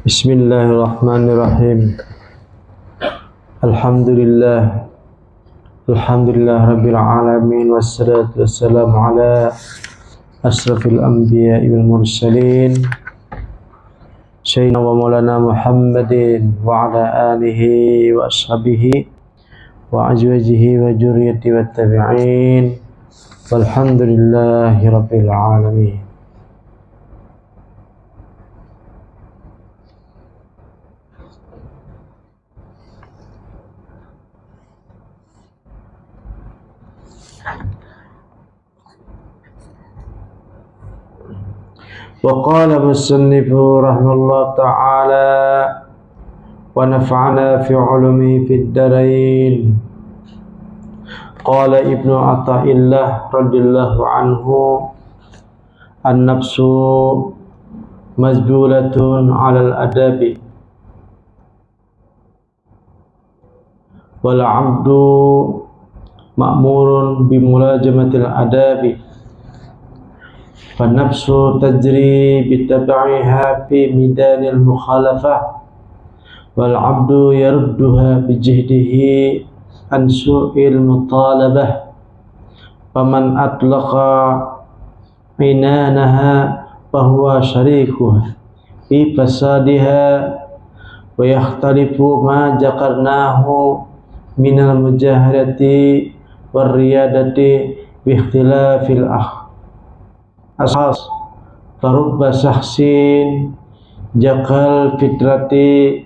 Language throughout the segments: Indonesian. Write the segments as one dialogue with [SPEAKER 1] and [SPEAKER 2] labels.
[SPEAKER 1] Bismillahirrahmanirrahim. Alhamdulillah. Alhamdulillah Rabbil Alamin. Wassalatu wassalamu ala asrafil anbiya wal mursalin Sayyidina wa maulana Muhammadin wa ala alihi wa ashabihi wa azwajihi wa dzurriyyati wa tabi'in. Walhamdulillahi Rabbil Alamin. Wa qala musannifu rahimahullah ta'ala wa nafa'ana fi ulumi fid darain. Qala Ibnu Athaillah radhiyallahu anhu, an-nafsu mazbulatun 'alal adabi wal 'abdu ma'murun bimulazamatil adabi. فالنفس تجري بتبعها في ميدان المخالفة والعبد يردها بجهده عن سوء المطالبة فمن أطلق عنانها فهو شريكها في فسادها ويختلف ما ذكرناه من المجاهرة والريادة باختلاف asas farubba sahsin jakal fitrati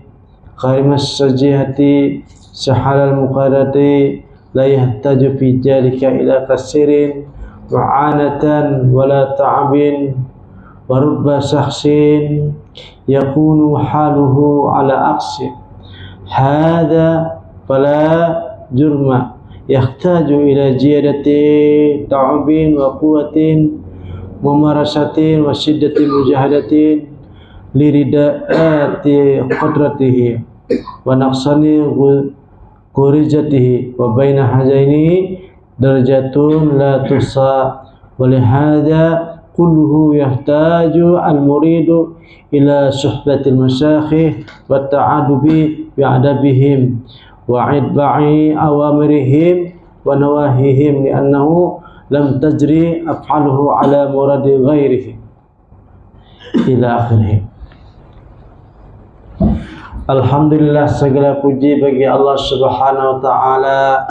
[SPEAKER 1] karimas sajihati sahalal muqadati la yahtaju fi jalika ila kasirin wa'anatan wala ta'abin warubba sahsin yakunu haluhu ala aqsi hadha fala jurma yahtaju ila ziyadati ta'abin wa quwwatin mumarasatin wa syiddatin mujahadatin liridaati qadratihi wa naqsani qurijatihi wa baina hajaini darajatun la tusa wa lihada kulluhu yahtaju al-muridu ila suhbatil masyayikh wa ta'adubi bi'adabihim wa idba'i awamirihim wa nawahihim li'annahu lam tajri af'aluhu ala muradi ghairihi ila akhirih. Alhamdulillah, segala puji bagi Allah Subhanahu wa taala.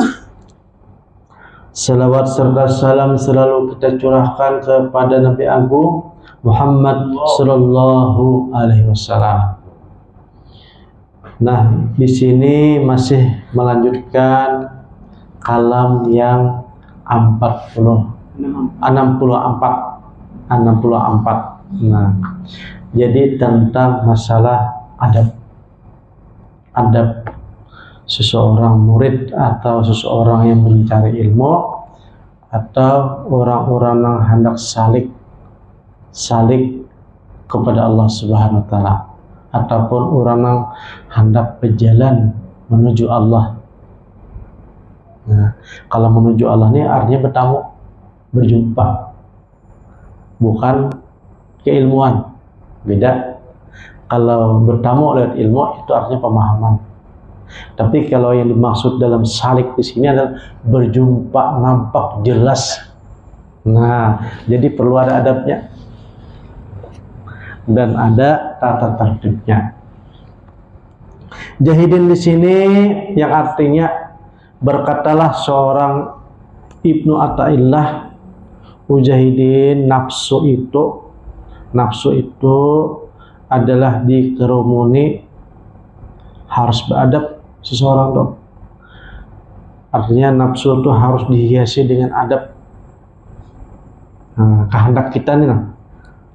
[SPEAKER 1] Salawat serta salam selalu kita curahkan kepada Nabi Agung Muhammad sallallahu alaihi wasallam. Nah, di sini masih melanjutkan kalam yang 64. Nah, jadi tentang masalah adab seseorang murid atau seseorang yang mencari ilmu atau orang-orang yang hendak salik kepada Allah Subhanahu wa taala ataupun orang yang hendak berjalan menuju Allah. Nah, kalau menuju Allah ini artinya berjumpa, bukan keilmuan. Beda. Kalau bertamu lewat ilmu itu artinya pemahaman. Tapi kalau yang dimaksud dalam salik di sini adalah berjumpa, nampak jelas. Nah, jadi perlu ada adabnya dan ada tata tertibnya. Jahidin di sini yang artinya berkatalah seorang Ibnu Athaillah, mujahidin, nafsu itu adalah dikerumuni harus beradab seseorang dong. Artinya nafsu itu harus dihiasi dengan adab. Nah, kehendak kita nih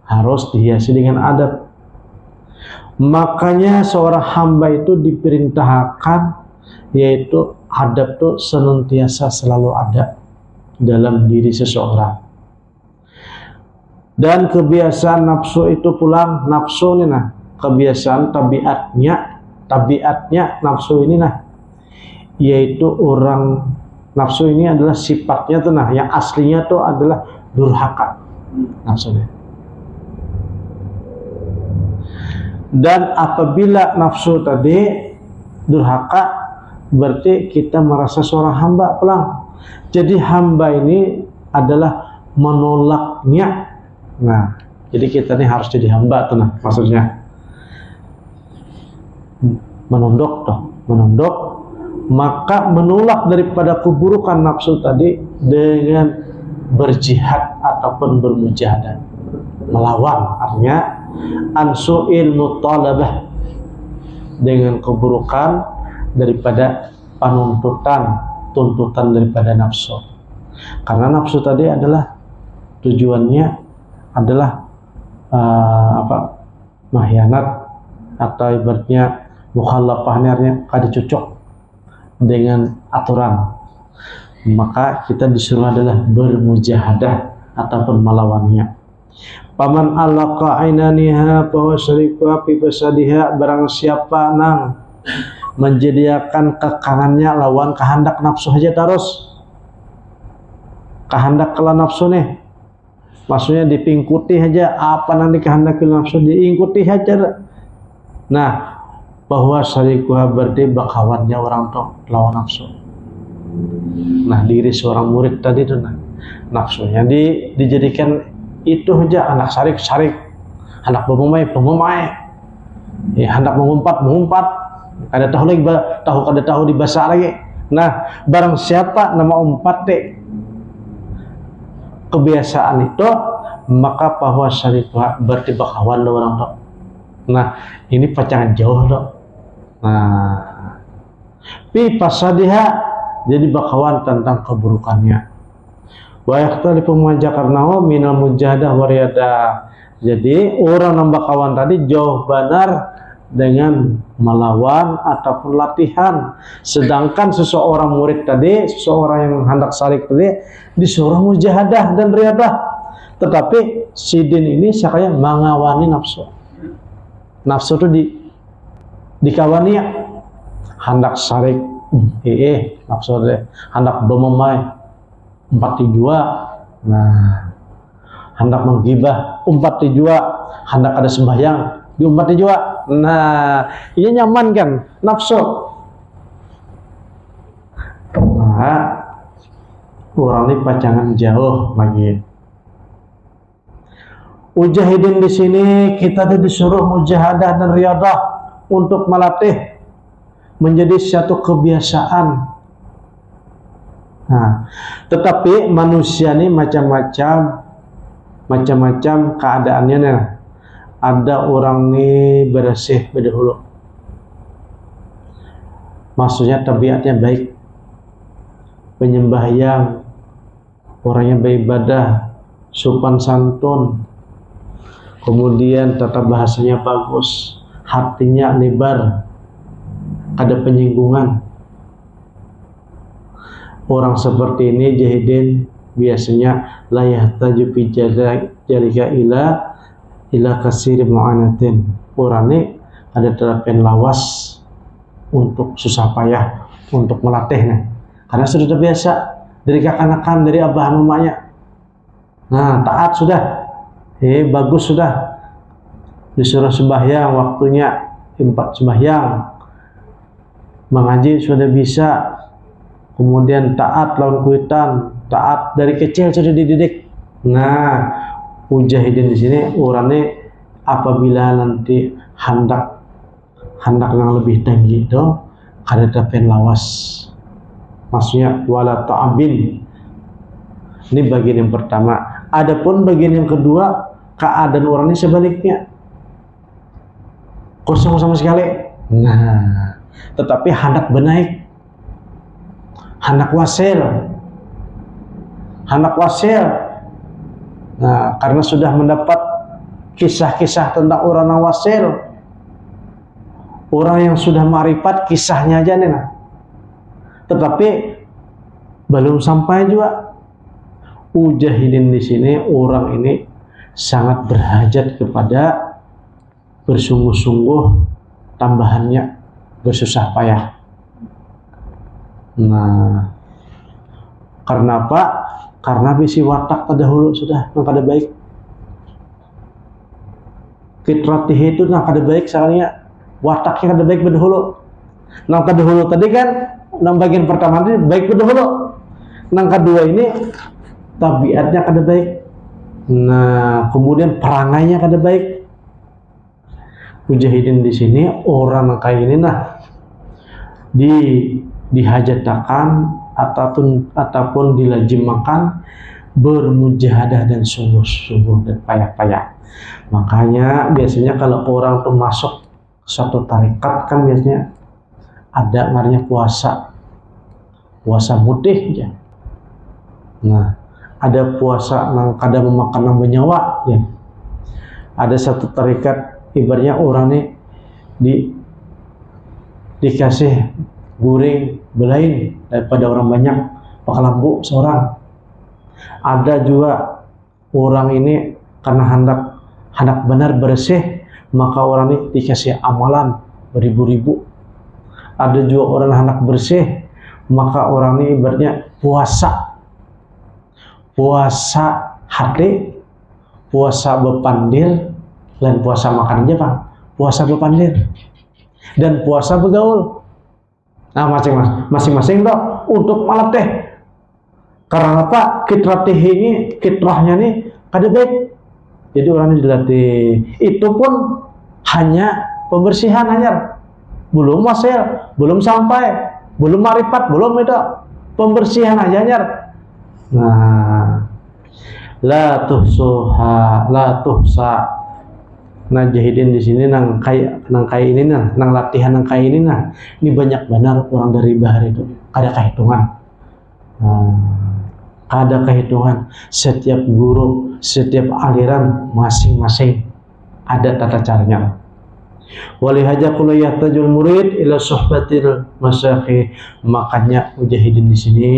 [SPEAKER 1] harus dihiasi dengan adab. Makanya seorang hamba itu diperintahkan yaitu adab itu senantiasa selalu ada dalam diri seseorang. Dan kebiasaan nafsu itu pulang, nafsu ini kebiasaan tabiatnya nafsu ini yaitu orang nafsu ini adalah sifatnya tuh yang aslinya tuh adalah durhaka nafsunya. Dan apabila nafsu tadi durhaka, berarti kita merasa seorang hamba pelang. Jadi hamba ini adalah menolaknya. Nah, jadi kita ini harus jadi hamba tuh, nah maksudnya menunduk toh, menunduk, maka menolak daripada keburukan nafsu tadi dengan berjihad ataupun bermujahadah, melawan, artinya ansu'il mutalabah, dengan keburukan daripada tuntutan daripada nafsu. Karena nafsu tadi adalah tujuannya adalah mahyanat, atau ibaratnya mukhalafahnya, artinya kada cocok dengan aturan. Maka kita disuruh adalah bermujahadah ataupun melawannya. Paman alaqa ainaniha bahwa syarikuha fi fasadiha, barang siapa nang menjadikan kekangannya lawan kehendak nafsu saja terus. Kehendak kala nafsu nih, maksudnya dipingkuti aja apa nanti kehendak nafsu, diingkuti aja. Nah, bahwa syarikuha berarti bakawannya orang tuh lawan nafsu. Nah, diri seorang murid tadi itu, nah, nafsunya dijadikan itu aja, anak sarik, anak pemumai, ya, hendak mengumpat, kada tahu dibasa lagi. Nah, barang siapa nama umpat deh kebiasaan itu, maka bahwa syarifah berarti bakawan lo orang tuh. Nah, ini pacangan jauh loh. Nah, pi pasadiha, jadi bakawan tentang keburukannya. Wa yakhtalifu majakarnahu minal mujahadah wariyadah. Jadi orang nambah kawan tadi jauh benar dengan melawan ataupun latihan. Sedangkan seseorang murid tadi, seseorang yang hendak salik tadi disuruh mujahadah dan riyadah. Tetapi sidin ini sakaya mengawani nafsu. Nafsu itu dikawani ya. Hendak salik, nafsu deh. Hendak bermemai, 42. Nah, hendak menggibah, 42. Hendak ada sembahyang, di 42. Nah, ini nyaman kan nafsu. Nah, orang ini pacangan jauh lagi. Ujahidin di sini kita disuruh mujahadah dan riyadah untuk melatih menjadi satu kebiasaan. Nah, tetapi manusia ini macam-macam keadaannya nih. Ada orang nih bersih berdahulu, maksudnya tabiatnya baik, penyembahyang, orangnya beribadah, sopan santun, kemudian tata bahasanya bagus, hatinya lebar, ada penyinggungan. Orang seperti ini jahidin biasanya la yahtaju fi jalika ila kasir mu'anatin. Orang ini ada terapian lawas untuk susah payah untuk melatihnya, karena sudah terbiasa dari kekanakan, dari abah mamanya. Nah, taat sudah, bagus sudah, disuruh sembahyang waktunya 4 sembahyang, mengaji sudah bisa, kemudian taat lawan kuitan, taat dari kecil sudah dididik. Nah, mujahidin di sini orangnya apabila nanti hendak yang lebih tinggi itu ada tapen lawas, maksudnya wala ta'abin. Ini bagian yang pertama. Adapun bagian yang kedua, keadaan orang ini sebaliknya, kosong sama sekali. Nah, tetapi hendak benaik, hendak wasil. Nah, karena sudah mendapat kisah-kisah tentang orang yang wasil, orang yang sudah ma'rifat kisahnya aja nih. Nah, tetapi belum sampai juga. Ujahidin di sini orang ini sangat berhajat kepada bersungguh-sungguh, tambahannya bersusah payah. Nah, karena apa? Karena bisi watak terdahulu sudah pada baik. fitratihi itu nah kada baik soalnya wataknya kada baik berdahulu. Nang kedahulu tadi kan nang bagian pertama tadi baik berdahulu. Nang kedua ini tabiatnya kada baik. Nah, kemudian perangainya kada baik. Mujahidin di sini orang kayak ini nah dihajatakan ataupun dilajimakan bermujahadah dan sungguh-sungguh dan payah-payah. Makanya biasanya kalau orang tuh masuk satu tarikat kan biasanya ada namanya puasa mutih ya. Nah, ada puasa nang kada memakan nang nyawa ya. Ada satu tarikat ibaratnya orang nih dikasih guring belain daripada orang banyak bakal lambu seorang. Ada juga orang ini karena hendak benar bersih maka orang ini dikasih amalan beribu-ribu. Ada juga orang hendak bersih maka orang ini ibaratnya puasa hati, puasa bepandir, dan puasa makan aja bang, puasa bepandir dan puasa begaul. Nah masing-masing toh untuk malam teh. Karena apa? Kitrahnya nih kada baik. Jadi orang ini dilatih. Itu pun hanya pembersihan hanya. Belum wasil, belum sampai, belum marifat, belum itu. Pembersihan aja hanya. Nah, la tuhsa. Nah, jahidin di sini nang kayak ini nah, nang latihan nang kayak ini nah. Ini banyak benar orang dari bahar itu. Ada kehitungan. Ada kehitungan. Setiap guru, setiap aliran masing-masing ada tata caranya. Walihaja kuliah tajul murid ila suhbatil masyayikh. Makanya mujahidin di sini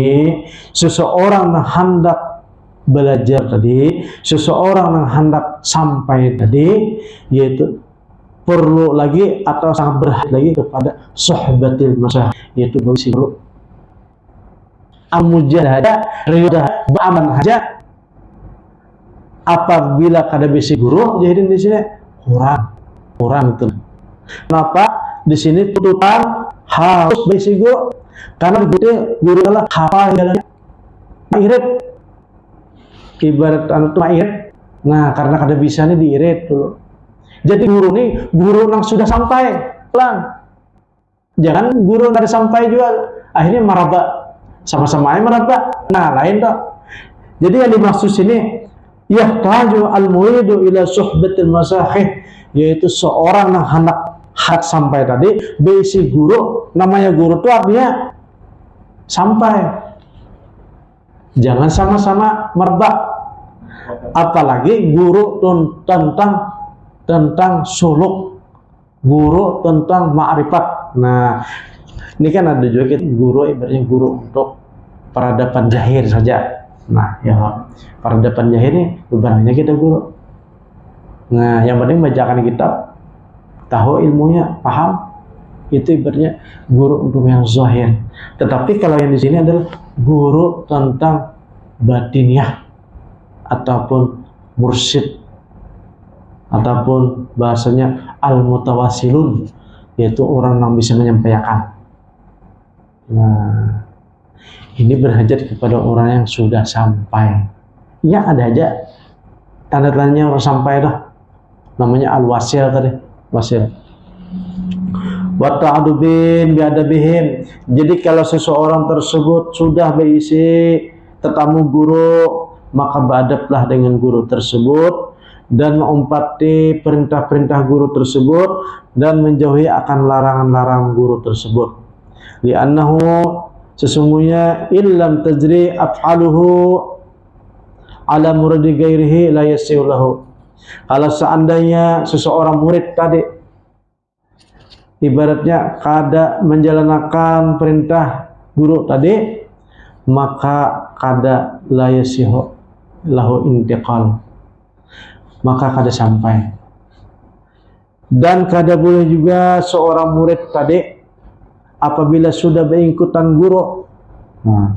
[SPEAKER 1] seseorang yang hendak belajar tadi, seseorang yang hendak sampai tadi, yaitu perlu lagi atau sangat berhati lagi kepada suhbatil masyayikh, yaitu bagi guru. Al-mujahadah riudah beraman haja apabila kada bisi guru jahidin di sini kurang itu. Kenapa di sini tuntutan harus bisi guru? Karena guru adalah hafal jalannya irit, ibarat itu irit. Nah karena kada bisa nih diirit dulu. Jadi guru yang sudah sampai lang. Jangan guru kada sampai juga akhirnya meraba sama-sama aja meraba. Nah lain toh. Jadi yang dimaksud sini yahtaju al-muridu ila suhbatil masyayikh, yaitu seorang yang hendak sampai tadi bisi guru. Namanya guru itu artinya sampai, jangan sama-sama merbak. Apalagi guru tentang suluk, guru tentang ma'rifat. Nah ini kan ada juga guru ibaratnya guru untuk peradaban zahir saja. Nah ya peradaban zahir ini bebannya kita guru. Nah yang penting bacakan kitab, tahu ilmunya, paham, itu ibaratnya guru untuk yang zahir. Tetapi kalau yang di sini adalah guru tentang batiniah ataupun mursyid ataupun bahasanya al-mutawasilun, yaitu orang yang bisa menyampaikan. Nah ini berhajat kepada orang yang sudah sampai. Ya ada aja tanda-tandanya orang sampai dah. Namanya al-wasil tadi, wasil. Wa ta'adubin biadabihim. Jadi kalau seseorang tersebut sudah berisi tetamu guru, maka beradablah dengan guru tersebut dan mengumpati perintah-perintah guru tersebut dan menjauhi akan larangan-larangan guru tersebut. Li'annahu sesungguhnya illam tajri af'aluhu ala muradi ghairihi la yasihu lahu. Kalau seandainya seseorang murid tadi ibaratnya kada menjalankan perintah guru tadi, maka kada la yasihu lahu intiqal, maka kada sampai. Dan kada boleh juga seorang murid tadi apabila sudah berikutan guru,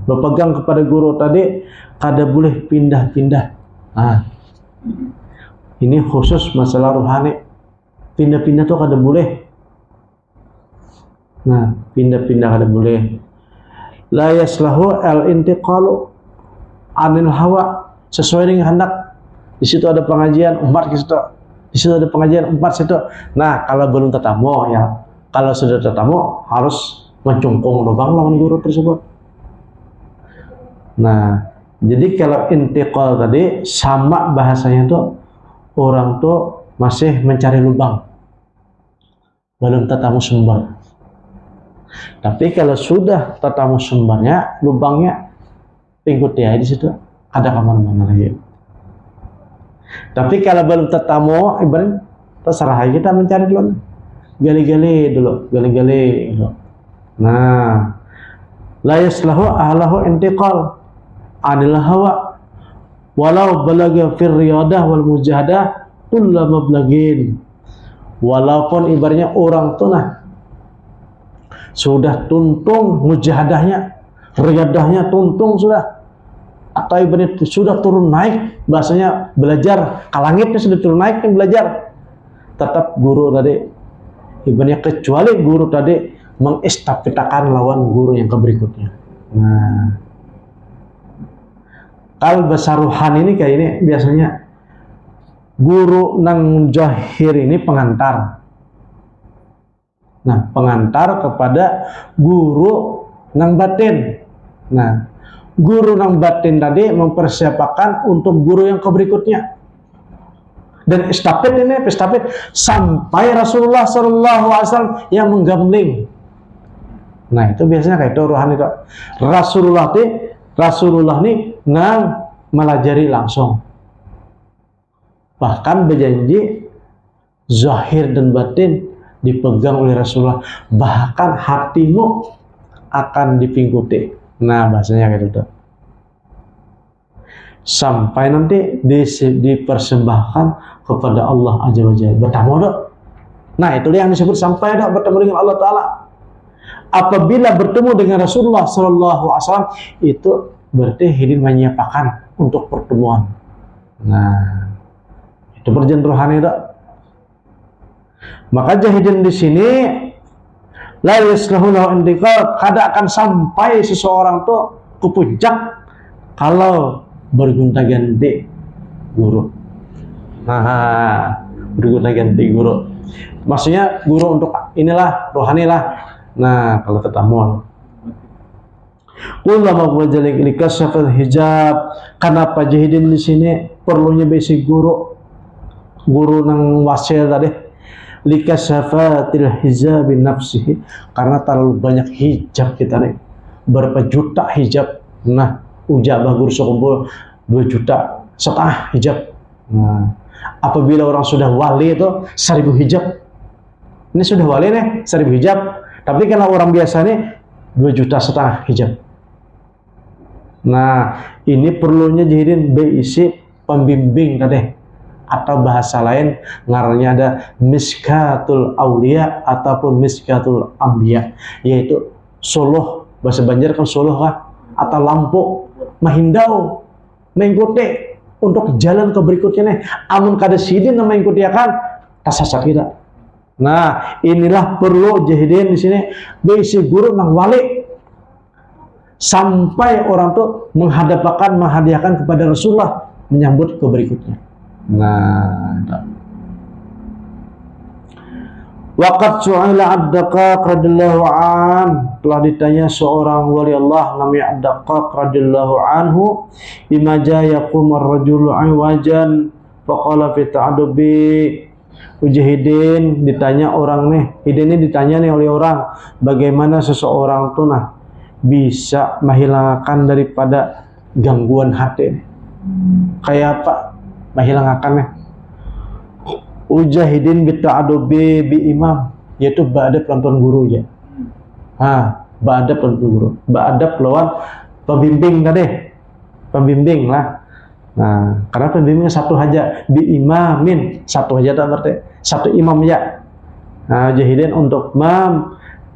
[SPEAKER 1] berpegang kepada guru tadi, kada boleh pindah-pindah. Nah, ini khusus masalah rohani. pindah-pindah tuh kada boleh. Nah, pindah-pindah kada boleh. La yaslahu al-intiqalu anil hawa, sesuai dengan hendak. Di situ ada pengajian umat di situ. Di situ ada pengajian umat situ. Nah, kalau belum tetamu ya. Kalau sudah tetamu harus mencungkung lubang lawan guru tersebut. Nah, jadi kalau intiqal tadi sama bahasanya tuh orang tuh masih mencari lubang, belum tetamu sumber. Tapi kalau sudah tetamu sumbernya, lubangnya ikuti aja di situ, ada kemana-mana lagi. Tapi kalau belum tetamu, ibarat terserah kita mencari dulu, gali-gali dulu, gali-gali dulu. Nah, la yaslahu ahlahu intiqal anil hawa walau balaga fir riyadah wal mujahadah kulla mablagin. Walaupun ibaratnya orang tuh nah sudah tuntung mujahadahnya, riyadahnya tuntung sudah, atau ibaratnya sudah turun naik, bahasanya belajar ke langitnya sudah turun naik yang belajar, tetap guru tadi ibaratnya kecuali guru tadi mengestafetakan lawan guru yang berikutnya. Nah, kalau bahasa ruhani ini kayak ini biasanya guru nang jahir ini pengantar. Nah, pengantar kepada guru nang batin. Nah, guru nang batin tadi mempersiapkan untuk guru yang berikutnya. Dan estafet ini estafet sampai Rasulullah SAW yang menggambling. Nah, itu biasanya kayak itu ruhani itu. Rasulullah ini nang melajari langsung. Bahkan berjanji zahir dan batin dipegang oleh Rasulullah, bahkan hatimu akan dipingkuti. Nah, bahasanya kayak gitu. Sampai nanti dipersembahkan kepada Allah Azza wa Jalla. Bertemu dok. Nah, itu yang disebut sampai dok bertemu dengan Allah Ta'ala. Apabila bertemu dengan Rasulullah SAW, itu berarti hidin menyiapkan untuk pertemuan. Nah, itu perjanjian rohani dok. Maka jahidin di sini la yaslahu lahu intiqal, kada akan sampai seseorang tuh ke puncak kalau bergonta-ganti guru. Nah, bergonta-ganti guru. Maksudnya guru untuk inilah rohani lah. Nah, kalau tetamu ulama wajalik likasafal hijab, kenapa jahidin di sini perlunya basic guru nang wasil tadi likasafatil hijab nafsihi, karena terlalu banyak hijab kita nih, berapa juta hijab. Nah, ujabah guru sekumpul 2,5 juta hijab. Nah, apabila orang sudah wali itu 1.000 hijab, ini sudah wali nih 1.000 hijab, tapi kalau orang biasa nih 2,5 juta hijab. Nah, ini perlunya jahidin berisi pembimbing tadi, atau bahasa lain ngarannya ada miskatul aulia ataupun miskatul ambiya, yaitu suluh, bahasa Banjar kan suluh kah, atau lampu mahindau mengikuti untuk jalan ke berikutnya nih. Amun kada sidin mengikuti akan tasasa kita. Nah, inilah perlu jahidin di sini berisi guru nang wali sampai orang tuh menghadiahkan kepada Rasulullah menyambut ke berikutnya. Nah, waqad su'ila Ad-Daqqaq radhiyallahu an, telah ditanya seorang wali Allah namanya Ad-Daqqaq radhiyallahu anhu, imaja yaqum ar-rajulu wajan faqala fi ta'adubi. Ujahidin ditanya orang nih, ini ditanya nih oleh orang, bagaimana seseorang tuh nah bisa menghilangkan daripada gangguan hati. Kayak apa menghilangkannya? Ujahidin bita'adubi bi imam, yaitu ba'adab lawan guru ya. Ba'adab lawan guru, ba'adab lawan pembimbing tadi, pembimbing lah. Nah, karena pembimbingnya satu aja, bi imamin, satu aja tak berarti satu imam ya. Nah, jahidin untuk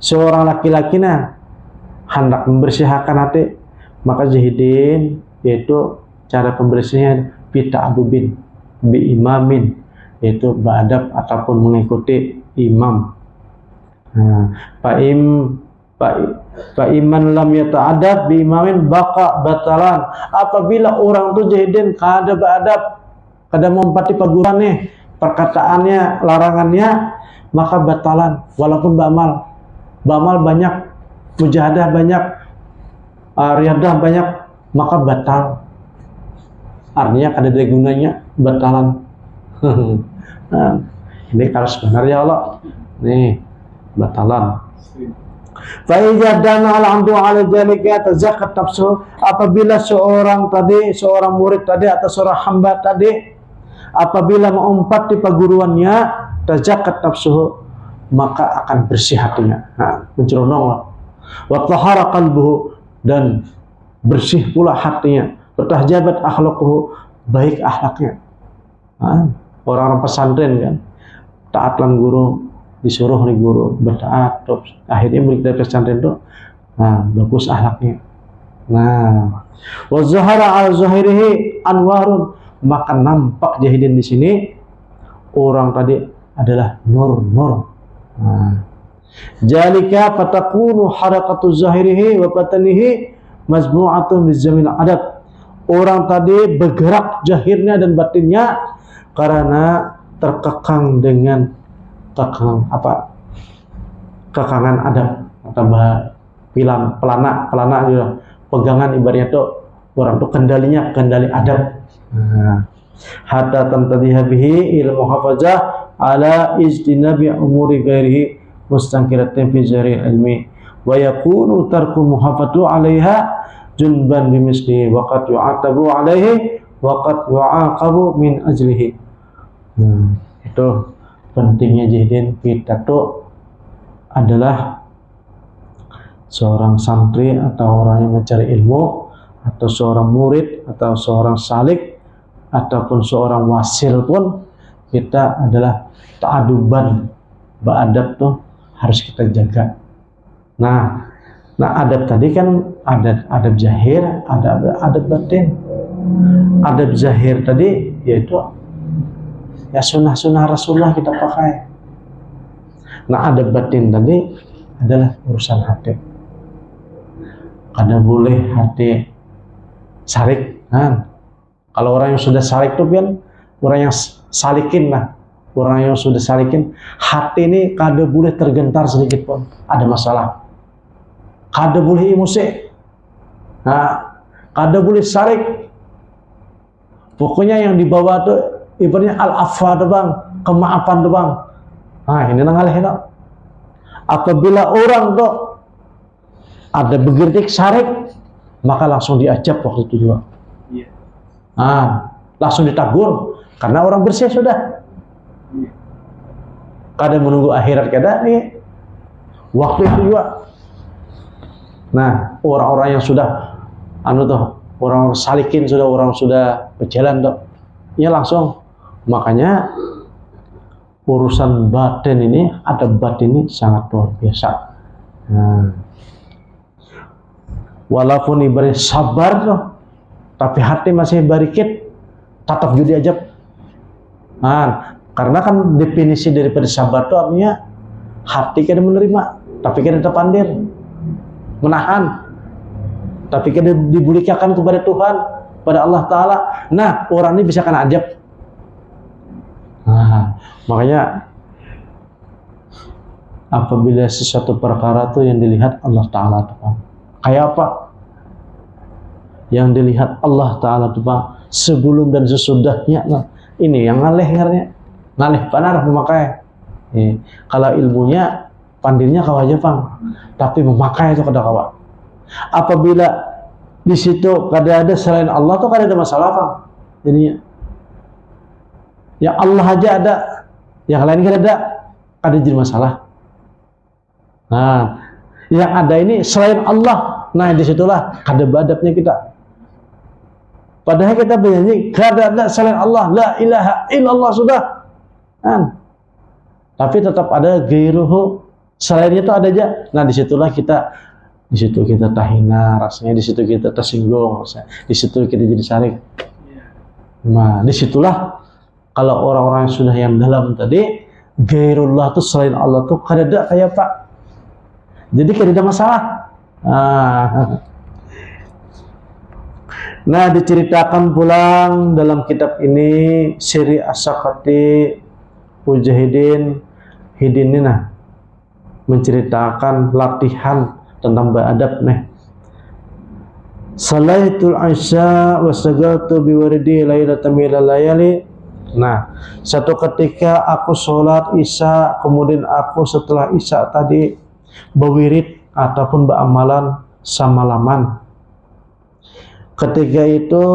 [SPEAKER 1] seorang laki-laki nah hendak membersihkan hati, maka jahidin yaitu cara pembersihnya bita'adubin bi imamin, yaitu beradab ataupun mengikuti imam. Nah, iman lam yata'adab bi imamin baqa batalan. Apabila orang tu jahidin kada beradab, kada mempati paguran nih perkataannya, larangannya, maka batalan walaupun beramal banyak, mujahadah banyak, riadah banyak, maka batal. Artinya kada ada gunanya, batalan. Nah, ini kalau sebenarnya Allah nih batalan. Fa'ijadana al-amdu ala jalika tazakat nafsu. Apabila seorang murid tadi atau seorang hamba tadi apabila mengumpati perguruannya, tazakat nafsu, maka akan bersih hatinya. Nah, menceronong wa tahara qalbuhu, dan bersih pula hatinya. Bertahjabat akhlaquhu, baik akhlaknya. Nah, orang-orang pesantren kan taat lan guru, disuruh nih guru bertaat, terus akhirnya murid dari pesantren itu bagus akhlaknya. Nah, wa zahara al zahirihi anwarun, maka nampak jahidin di sini orang tadi adalah nur. Nah, jalika fatakunu harakatu zahirihi wa batanihi mazmu'atun bizamil adab. Orang tadi bergerak zahirnya dan batinnya karena terkekang dengan kekangan adab atau pelana juga pegangan, ibaratnya itu orang itu kendali adab. Hatta tamtadiha bihi ilmu hafazah ala ijtinabi umuri ghairihi mustankiratin fi jari ilmi wa yakunu tarku muhafatu alaiha junban bimisli wa qad yu'atabu alaihi wa qad yu'aqabu min ajlihi. Itu pentingnya jahidin. Kita tuh adalah seorang santri atau orang yang mencari ilmu, atau seorang murid, atau seorang salik, ataupun seorang wasil pun, kita adalah ta'aduban, beradab tuh harus kita jaga. Nah adab tadi kan ada adab zahir, ada adab batin. Adab zahir tadi yaitu ya sunnah Rasulullah kita pakai. Nah adab batin tadi adalah urusan hati. Kada boleh hati sarik. Nah, kalau orang yang sudah sarik itu kan orang yang salikin lah. Orang yang sudah salikin, hati ini kada boleh tergentar sedikit pun. Ada masalah. Kada boleh emosi. Nah, kada boleh sarik. Pokoknya yang dibawa tuh ibaratnya al-afwa tuh bang, kemaafan tuh bang. Nah ini nangalih itu. Apabila orang tuh ada bergerdik sarik, maka langsung diajab waktu itu juga. Nah, langsung ditagur karena orang bersih sudah. Kada menunggu akhirat kada nih. Waktu itu juga. Nah, orang-orang yang sudah orang salikin sudah, orang sudah berjalan tuh. Ya langsung. Makanya urusan batin ini, adab batin ini sangat luar biasa. Nah, walaupun ibarat sabar tuh, tapi hati masih barikit, tetap judi ajab. Nah, karena kan definisi daripada sabar itu artinya hati kada menerima, tapi kada terpandir, menahan, tapi kada dibulikakan kepada Tuhan, pada Allah Ta'ala. Nah, orang ini bisa kena ajab. Nah, makanya apabila sesuatu perkara itu yang dilihat Allah Ta'ala Tuhan, kayak apa? Yang dilihat Allah Ta'ala Tuhan sebelum dan sesudahnya. Nah, ini yang ngalih panar memakai. Kalau ilmunya pandirnya kau aja bang, tapi memakai itu kada kawa. Apabila di situ kada ada selain Allah tuh kada ada masalah bang. Jadinya ya Allah aja ada, yang lain kada ada jadi masalah. Nah, yang ada ini selain Allah. Nah, disitulah kada badabnya kita. Padahal kita bernyanyi kada ada selain Allah, la ilaha illallah sudah. Kan? Tapi tetap ada gairuhu, selainnya itu ada aja. Nah, di situ kita tahina rasanya, di situ kita tersinggung rasanya, di situ kita jadi sarik. Nah, disitulah Kalau orang-orang yang sudah yang dalam tadi, gairullah tuh selain Allah tuh kadada kayak Pak. Jadi kadada masalah. Nah, diceritakan pulang dalam kitab ini Siri As-Sakati Mujahidin Hidinina menceritakan latihan tentang beradab nih. Salaitul Isya wasagaltu biwardi lailatan minal layali. Nah, satu ketika aku sholat Isya, kemudian aku setelah Isya tadi berwirid ataupun beramalan samalaman. Ketika itu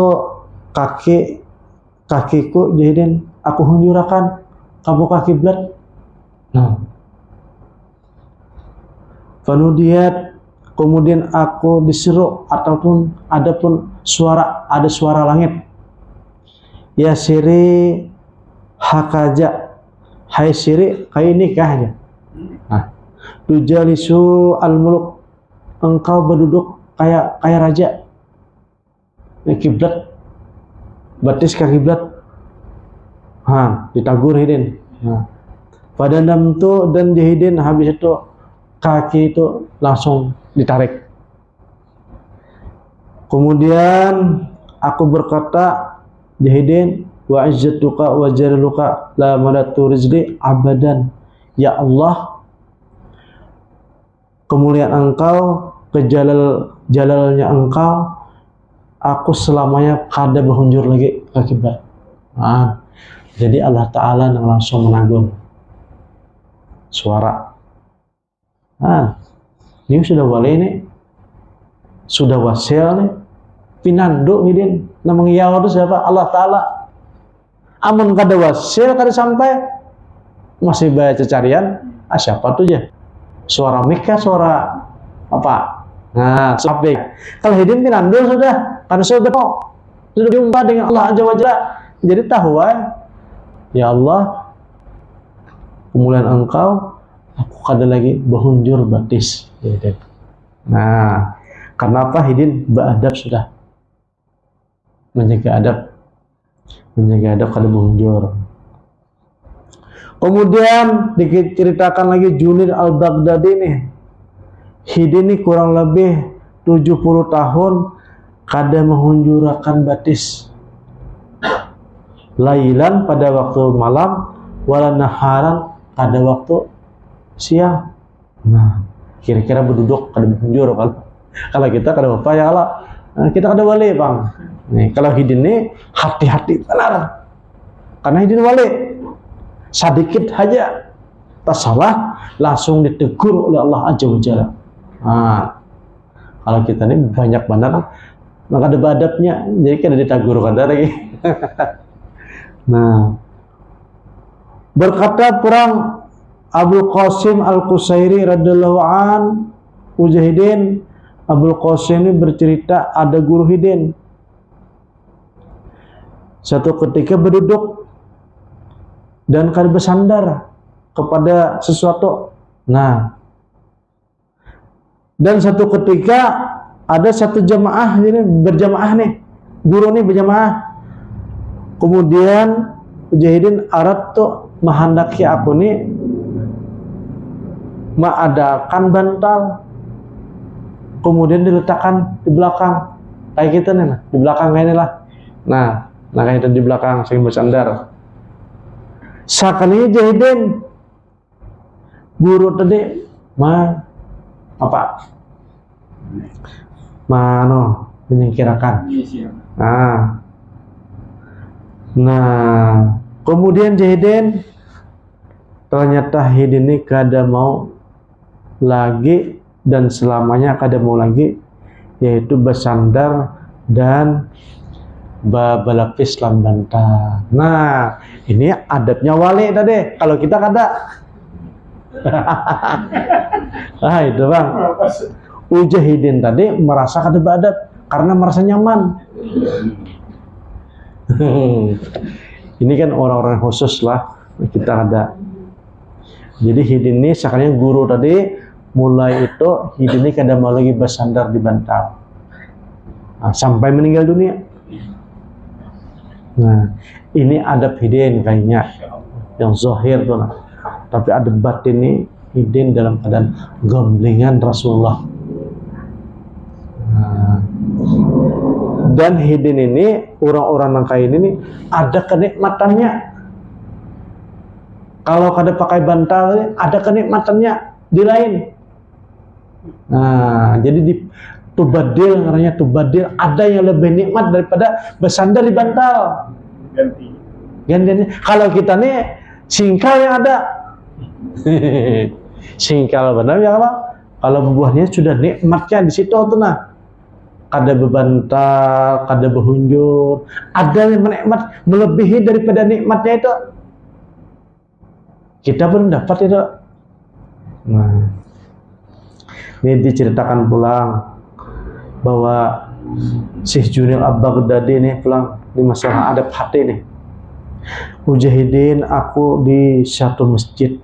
[SPEAKER 1] kakiku jahidin aku hunjurakan ke kiblat. Nah, fanudiat, kemudian aku diseru ataupun ada suara langit. Ya siri hakaja, hai siri kayak nikah aja. Nah, tujalisu al-muluk, engkau berduduk kayak raja. Kiblat, batis ke kiblat. Ditagur hidin. Pada namtu dan jahidin, habis itu kaki itu langsung ditarik. Kemudian aku berkata, jahidin, wa izzatuka wa jalaluka la madatu rizqi abadan. Ya Allah, kemuliaan engkau, jalalnya engkau, aku selamanya kada berhunjur lagi ke kiblat. Jadi Allah Ta'ala yang langsung menanggung suara. Ini sudah wali nih, sudah wasil nih, pinando hidin, namang iyaw itu siapa? Allah Ta'ala. Amun kada wasil, kada sampai, masih baca carian, siapa tuh ya? Suara Mika, suara apa? Nah, sampai kalau hidin pinando sudah, karena sudah jumpa dengan Allah Azza wa Jalla. Jadi tahu ya Allah, kemuliaan engkau, aku kada lagi berhunjur batis. Nah, kenapa hidin beradab sudah menjaga adab kada berhunjur. Kemudian diceritakan lagi Junaid al-Baghdadi nih, hidin ini kurang lebih 70 tahun kada menghunjurakan batis. Lailan pada waktu malam, wala naharan pada waktu siang. Nah, kira-kira berduduk kada menghunjur kalau kita kada apa ya Allah. Kita kada wali, Bang. Nih, kalau hidin ini hati-hati benar. Karena hidin wali. Sedikit saja tak salah langsung ditegur oleh Allah Azza wa Jalla. Kalau kita ini banyak benar, maka ada badabnya, jadi kada ditegur kada lagi. Nah, berkata perang Abul Qasim Al-Qusairi radhiyallahu an Mujahidin, Abul Qasim ini bercerita ada guru hidin. Satu ketika berduduk dan kada bersandar kepada sesuatu. Nah, dan satu ketika ada satu jamaah ini berjamaah nih, guru nih berjamaah. Kemudian Mujahidin arat tuh menghendaki aku nih mengadakan bantal, kemudian diletakkan di belakang kayak gitu nih, di belakang kayak inilah. Nah kayak itu di belakang sing bersandar. Sakali Jahidin guru tadi menyingkirakan. Nah, kemudian Jahidin ternyata hidin ini kada mau lagi dan selamanya kada mau lagi, yaitu bersandar dan berlapis lambanta. Nah, ini adabnya wali tadi. Kalau kita kada. Itu Bang. Mujahidin tadi merasa kada beradab karena merasa nyaman. Ini kan orang-orang khusus lah, kita ada. Jadi hidin ini sekarang guru tadi mulai itu hidin ini kada mau lagi bersandar di bantal sampai meninggal dunia. Nah, Ini adab hidin kayaknya yang zahir tuh nah. Tapi adab batin ini hidin dalam keadaan gamblingan Rasulullah. Nah, dan hidin ini orang-orang nangkain ini ada kenikmatannya. Kalau kada pakai bantal ada kenikmatannya di lain. Nah, jadi di tubadil, namanya tubadil, ada yang lebih nikmat daripada bersandar di bantal. Gantinya. Kalau kita nih singkal yang ada. Singkal benar ya apa? Kalau buahnya sudah nikmatnya di situ tuh nah. Kada bebantal, kada behunjur, ada yang menikmat melebihi daripada nikmatnya itu. Kita belum dapat itu. Nah, ini diceritakan pulang bahwa Syekh Junil Al-Baghdadi ini pulang di masalah adab hati nih. Mujahidin, aku di satu masjid,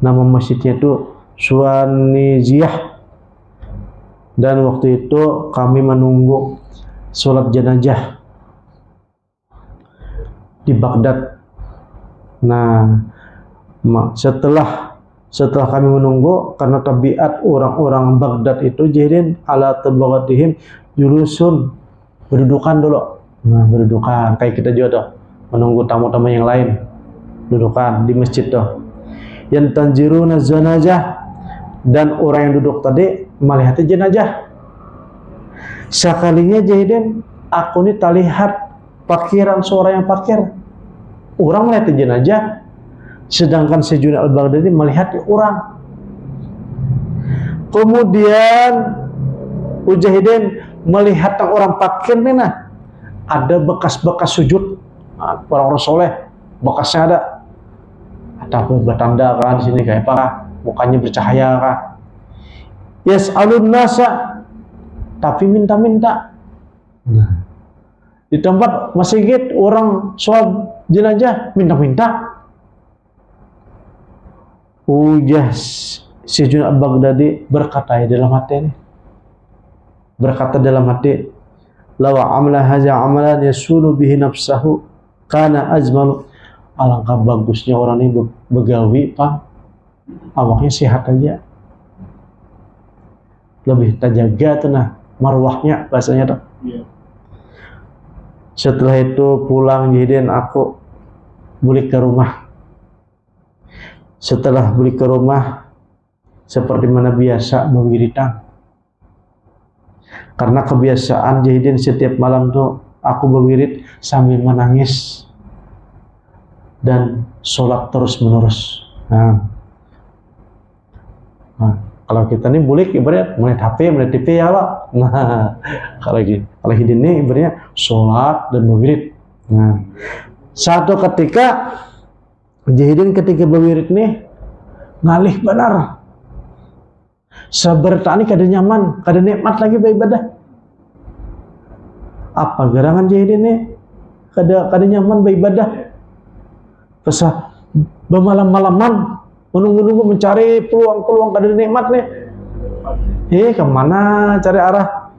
[SPEAKER 1] nama masjidnya itu Suwaniziyah, dan waktu itu kami menunggu sholat jenazah di Baghdad. Nah, setelah kami menunggu, karena tabiat orang-orang Baghdad itu jahidin ala tabaghatihim julusun, berdudukan dulu. Nah, berdudukan kayak kita juga tuh menunggu tamu-tamu yang lain, dudukan di masjid tuh. Yang tanziruna zanajah, dan orang yang duduk tadi melihat jenazah. Sekalinya jahidin, aku ini terlihat pakiran seorang yang pakir. Orang melihat jenazah, sedangkan Syekh Al-Baghdadi melihat orang. Kemudian Mujahidin melihat orang pakir nih nah, ada bekas-bekas sujud orang-orang soleh, bekasnya ada. Ada apa bertanda kan di sini kayak apa? Mukanya bercahaya kah? Yas'alun nasa, tapi minta-minta. Nah, di tempat masjid orang sholat jenazah minta-minta. Syekh Al-Baghdadi berkata dalam hati ini, berkata dalam hati, lawa amla haza amalan yasulu bihi nafsahu kana ajmalu. Alangkah bagusnya orang ini begawi, Pak. Awaknya sehat aja, lebih terjaga tuh nah marwahnya bahasanya tuh. Setelah itu pulang jahidin, aku balik ke rumah. Setelah balik ke rumah, seperti mana biasa berwiritan, karena kebiasaan jahidin setiap malam tuh aku berwirid sambil menangis dan sholat terus menerus. Nah, kalau kita nih bulik ibarat melihat HP, melihat TV ya Pak. Nah, kalau hidin ini ibaratnya sholat dan berwirid. Nah, satu ketika jahidin ketika berwirid nih ngalih benar. Sebertani kada nyaman, kada nikmat lagi beribadah. Apa gerangan jahidin nih kada nyaman beribadah. Pasal bermalam-malaman menunggu-nunggu mencari peluang-peluang kada nikmat nih. Kemana cari arah?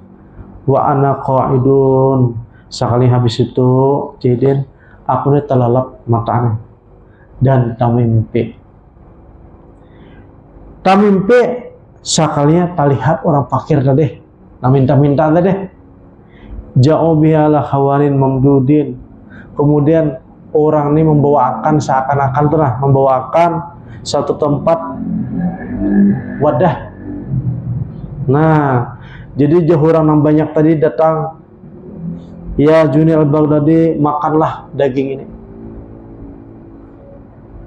[SPEAKER 1] Wa ana qa'idun. Sekali habis itu jahidin, aku nih terlelap matanya dan tamimpi. Tamimpi sekalinya terlihat orang fakir tadi, minta-minta tadi. Ja'u bihala khawanin mamdudin. Kemudian orang ini membawakan seakan-akan telah membawakan satu tempat wadah. Nah, jadi jauh orang yang banyak tadi datang, ya Junil Al-Baghdadi, makanlah daging ini.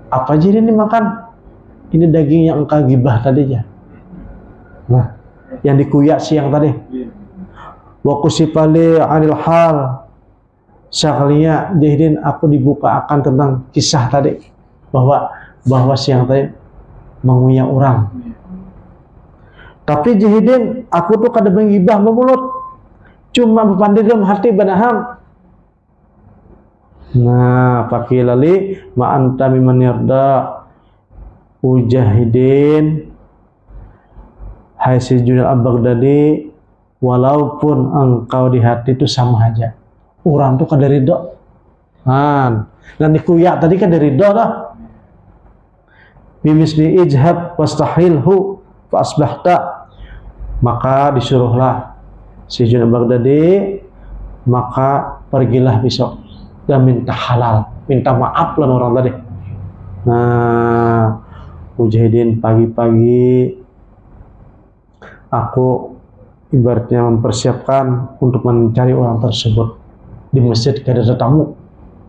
[SPEAKER 1] Apa jadi ini makan? Ini daging yang engkau gibah tadi ya. Nah, yang dikuyak siang tadi. Wa kusipali anil hal. Sekalinya jahidin, aku dibuka akan tentang kisah tadi, bahwa siang tadi menguyak orang. Tapi jahidin, aku tuh kada menggibah mulut, cuma berpandai dalam hati banaham. Nah, pakilali ma'anta mimman yarda. Mujahidin, hai Syekh Al-Baghdadi, walaupun engkau di hati itu sama aja, orang tuh kada ridho. Dan dikuyak tadi kan dari do dah. Bimisli ijhab wastahilhu fa asbahta. Maka disuruhlah si Junaid Baghdadi, maka pergilah besok dan minta halal, minta maaf lah orang tadi. Nah, Mujahidin pagi-pagi aku ibaratnya mempersiapkan untuk mencari orang tersebut. Di masjid kada ada tamu,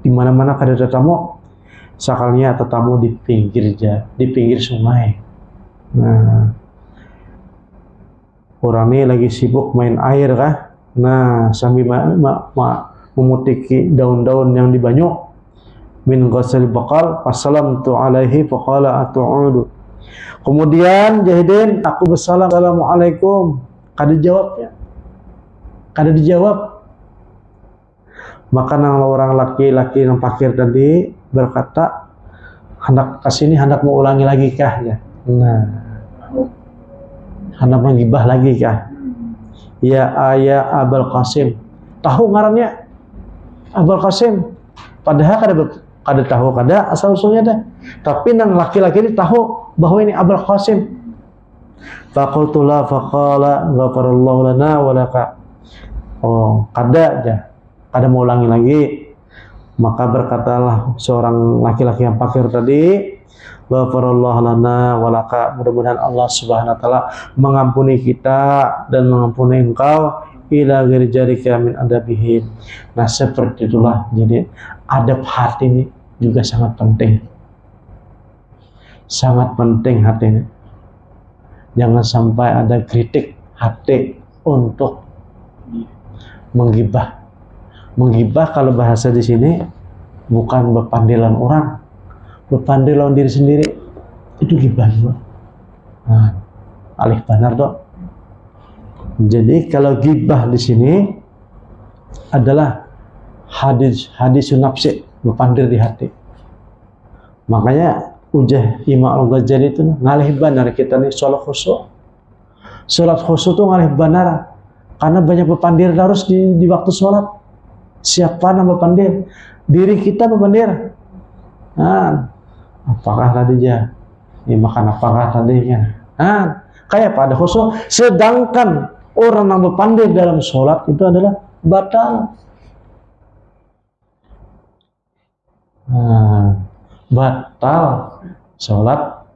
[SPEAKER 1] di mana-mana kada ada tamu. Sekalinya tetamu di pinggir sungai. Nah, orang ini lagi sibuk main air kah? Nah, sambil memutiki daun-daun yang di banyu. Min ghasal baqal fasalamtu alaihi faqala atu'udu. Kemudian Jahidin, aku bersalam, assalamualaikum. Kada jawabnya, kada dijawab. Maka nang orang laki-laki yang pakir tadi berkata, hendak kesini, hendak mau ulangi lagi kah? Ya. Nah, hendak menggibah lagi kah? Ya ayah Abul Qasim, tahu ngarannya Abul Qasim, padahal kada tahu, kada asal usulnya dah. Tapi nang laki-laki ini tahu bahwa ini Abul Qasim. Faqultu la faqala ghafarallahu lana wa laka. Oh, kada aja, kada mau ulangi lagi. Maka berkatalah seorang laki-laki yang pakir tadi, ghafarallahu lana wa laka, mudah-mudahan Allah Subhanahu wa taala mengampuni kita dan mengampuni engkau, ila ghairi jarika min adabihim. Nah, seperti itulah. Jadi adab hati ini juga sangat penting. Sangat penting hati ini. Jangan sampai ada kritik hati untuk menggibah. Menggibah kalau bahasa di sini bukan berpandilan orang, berpandilan diri sendiri, itu gibah juga. Nah, alih benar dok. Jadi kalau gibah di sini adalah hadis nafsi, berpandir di hati. Makanya ujah Imam Al-Ghazali itu ngalih benar kita nih sholat khusyuk. Sholat khusyuk itu ngalih benar karena banyak berpandir terus di waktu sholat. Siapa nama berpandir? Diri kita berpandir. Nah, apakah tadi ya? Ini makan apakah tadinya? Nah, kayak pada khusyuk. Sedangkan orang yang berpandir dalam sholat itu adalah batal. Nah, batal sholat.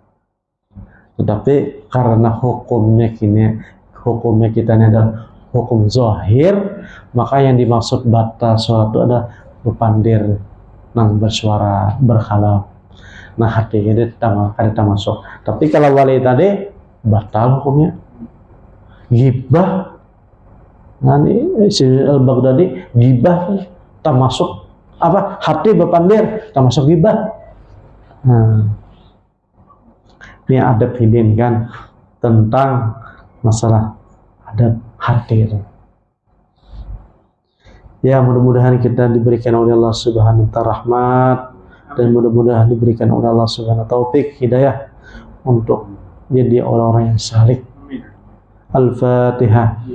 [SPEAKER 1] Tetapi karena hukumnya kita ini adalah hukum zahir, maka yang dimaksud batal sholat itu adalah berpandir, nang bersuara, berkhalau. Nah, hatinya dia kada masuk. Tapi kalau wali tadi batal hukumnya. Gibah, nanti si Al-Baghdadi gibah tak masuk apa? Hati berpandir tak masuk gibah. Nah, ini adab hidin kan tentang masalah adab hati itu. Ya, mudah-mudahan kita diberikan oleh Allah Subhanahu wa ta'ala rahmat, dan mudah-mudahan diberikan oleh Allah Subhanahu wa ta'ala taufik hidayah untuk jadi orang-orang yang salih. Al-Fatihah.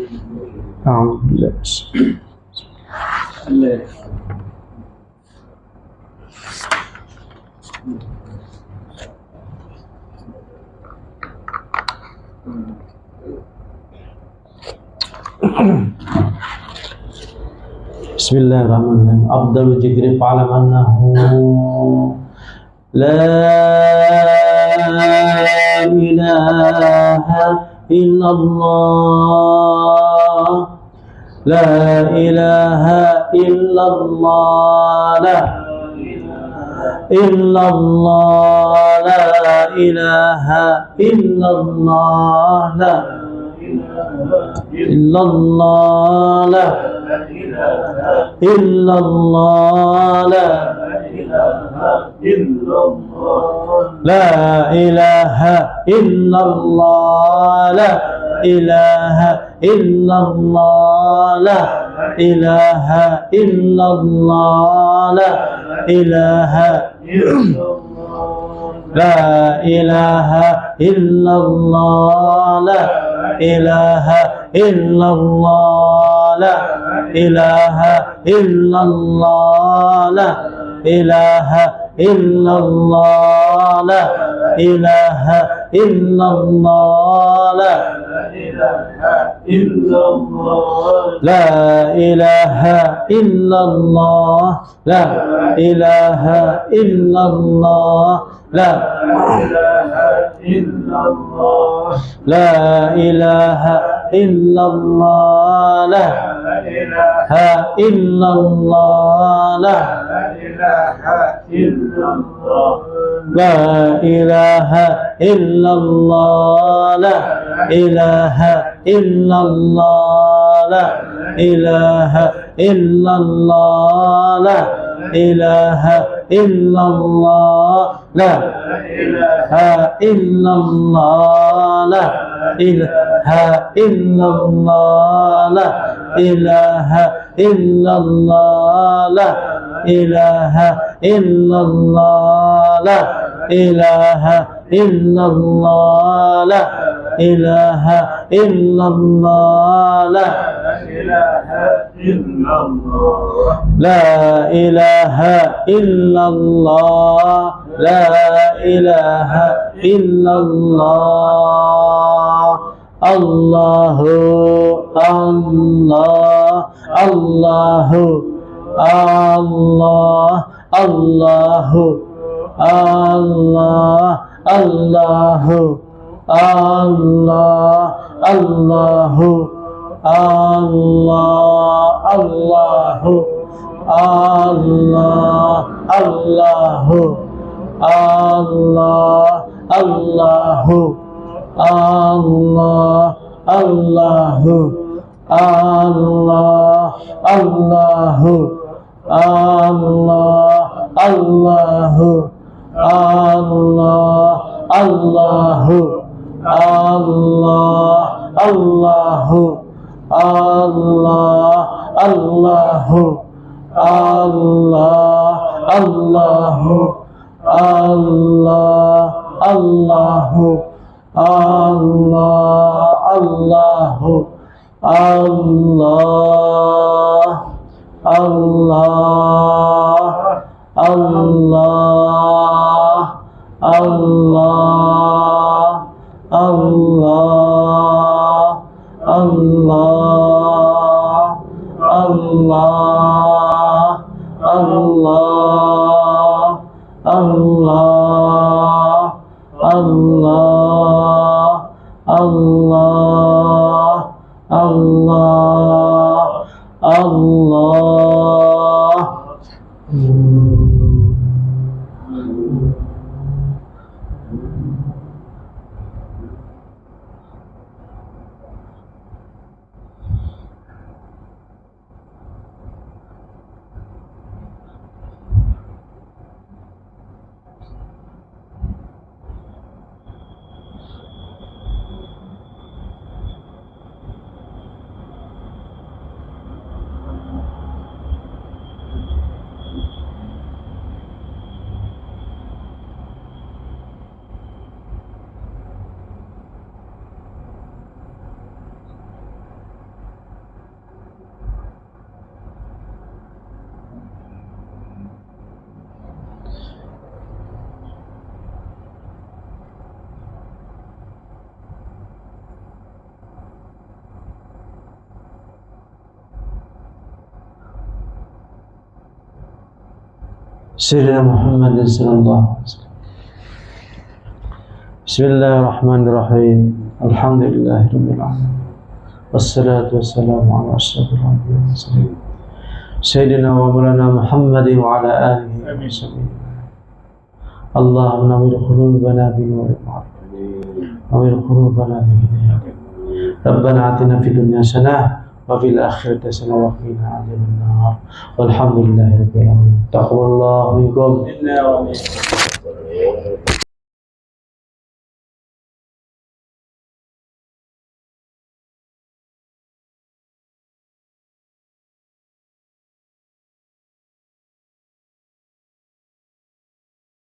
[SPEAKER 1] Bismillahirrahmanirrahim. Abdul Jikri fa'alam annahu la ilaha illallah, la ilaha illallah, la illallah, la ilaha illallah, la illallah, la illallah, la ilaha illallah, la ilaha illallah, la ilaha illallah, la ilaha la ilaha illallah, la ilaha illallah, la ilaha illallah, la ilaha illallah, la ilaha illallah, la la ilaha illallah, la ilaha illallah, la la ilaha illallah, la ilaha illallah, la la ilaha illallah, la ilaha illallah, la ilaha illallah, la ilaha illallah, la ilaha illallah, la ilaha illallah, la ilaha illallah, la ilaha illallah, la ilaha illallah, la ilaha illallah, la la ilaha illallah, la ilaha illallah. Allahu Allah, Allahu Allah, Allahu Allah, Allahu Allah, Allahu Allah, Allahu Allah, Allahu Allah, Allahu Allah, Allahu Allah, Allahu Allah, Allahu Allah, Allahu Allah, Allahu Allah, Allahu Allah, Allahu Allah, Allahu Allah, Allahu Allah, Allah, Allah, Allah, Allah, Allah, Allah, Allah, Allah, Allah, Allah, Allah, Allah. Sayyidina Muhammad sallallahu alaihi wasallam. Bismillahirrahmanirrahim. Alhamdulillahirabbil alamin. Wassalatu wassalamu ala asyrafil anbiya'i wal mursalin. Sayyidina wa maulana Muhammad wa ala alihi wa sahbihi. Allahumma nawwir qulubana bi nuril ma'rifah. Nawwir qulubana bi hidayah. Rabbana atina fid dunya hasanah wa fil akhirati hasanah wa qina adzabannar. Walhamdulillahirabbil alamin. Taqabbalallahu minkum.